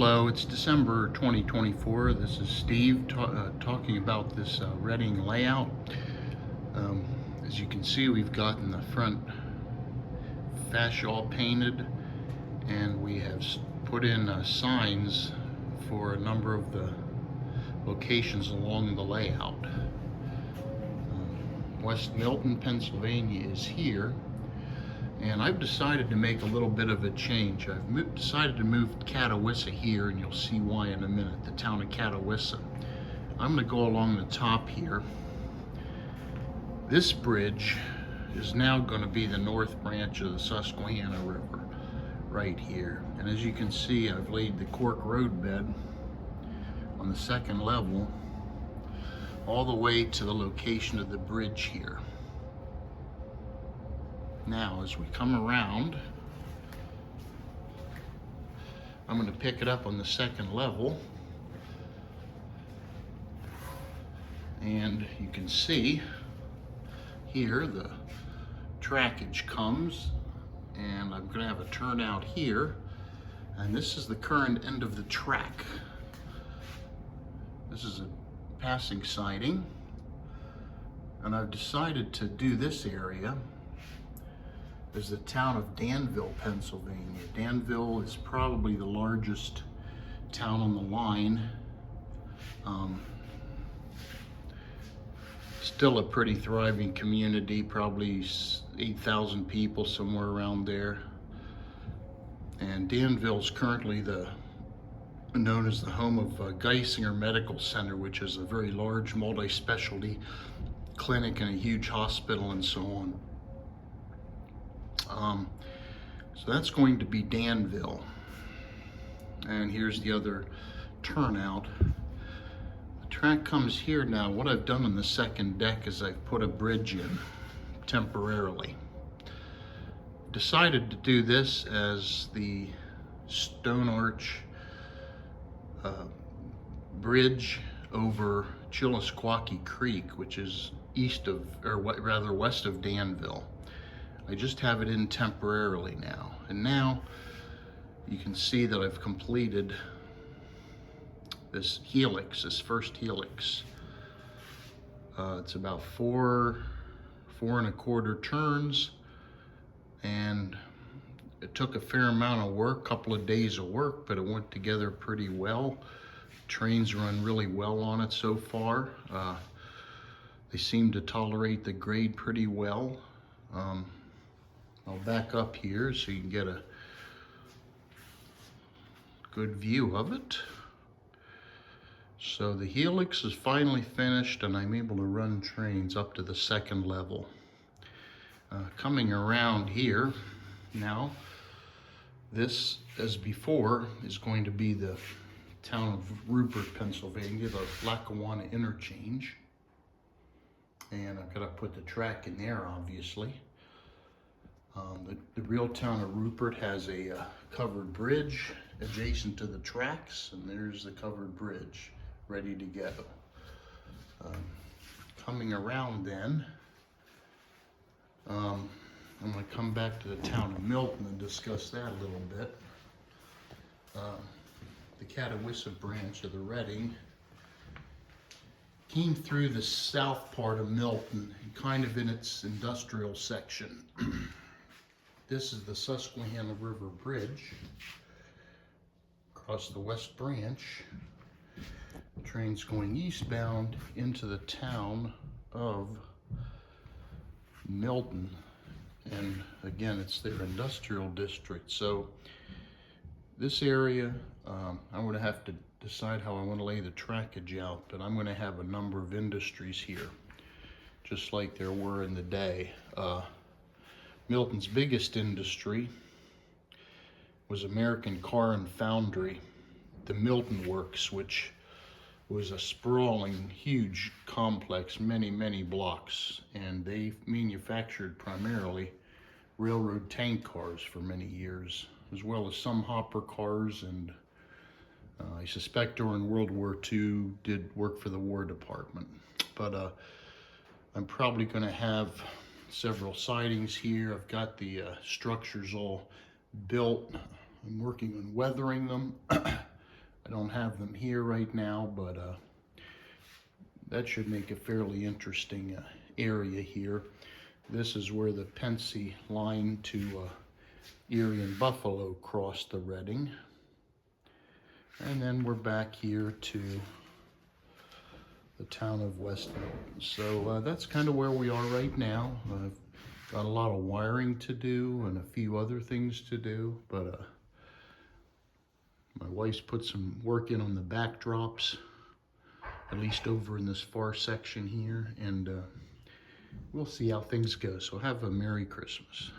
Hello, it's December 2024. This is Steve talking about this Reading layout. As you can see, we've gotten the front fascia all painted, and we have put in signs for a number of the locations along the layout. West Milton, Pennsylvania is here. And I've decided to make a little bit of a change. I've decided to move Catawissa here, and you'll see why in a minute, the town of Catawissa. I'm gonna go along the top here. This bridge is now gonna be the north branch of the Susquehanna River, right here. And as you can see, I've laid the cork road bed on the second level, all the way to the location of the bridge here. Now, as we come around, I'm going to pick it up on the second level, and you can see here the trackage comes, and I'm going to have a turnout here, and this is the current end of the track. This is a passing siding, and I've decided to do this area is the town of Danville, Pennsylvania. Danville is probably the largest town on the line. Still a pretty thriving community, probably 8,000 people, somewhere around there. And Danville's currently known as the home of Geisinger Medical Center, which is a very large multi-specialty clinic and a huge hospital and so on. So that's going to be Danville. And here's the other turnout. The track comes here now. What I've done on the second deck is I've put a bridge in temporarily. Decided to do this as the stone arch bridge over Chillisquaque Creek, which is west of Danville. I just have it in temporarily now. And now you can see that I've completed this helix, this first helix. It's about four and a quarter turns, and it took a fair amount of work, couple of days of work, but it went together pretty well. Trains run really well on it so far. They seem to tolerate the grade pretty well. I'll back up here so you can get a good view of it. So the helix is finally finished, and I'm able to run trains up to the second level. Coming around here now, this, as before, is going to be the town of Rupert, Pennsylvania, the Lackawanna interchange. And I've got to put the track in there, obviously. The real town of Rupert has a covered bridge adjacent to the tracks, and there's the covered bridge ready to go. Coming around then, I'm going to come back to the town of Milton and discuss that a little bit. The Catawissa branch of the Reading came through the south part of Milton, kind of in its industrial section. This is the Susquehanna River Bridge across the West Branch. The train's going eastbound into the town of Milton. And again, it's their industrial district. So this area, I'm going to have to decide how I want to lay the trackage out, but I'm going to have a number of industries here, just like there were in the day. Milton's biggest industry was American Car and Foundry, the Milton Works, which was a sprawling, huge complex, many blocks, and they manufactured primarily railroad tank cars for many years, as well as some hopper cars, and I suspect during World War II did work for the War Department. But I'm probably going to have several sidings here. I've got the structures all built. I'm working on weathering them. don't have them here right now, but that should make a fairly interesting area here. This is where the Pensy line to Erie and Buffalo cross the Reading. And then we're back here to the town of West Milton. So that's kind of where we are right now. I've got a lot of wiring to do and a few other things to do, but my wife's put some work in on the backdrops, at least over in this far section here, and we'll see how things go. So have a Merry Christmas.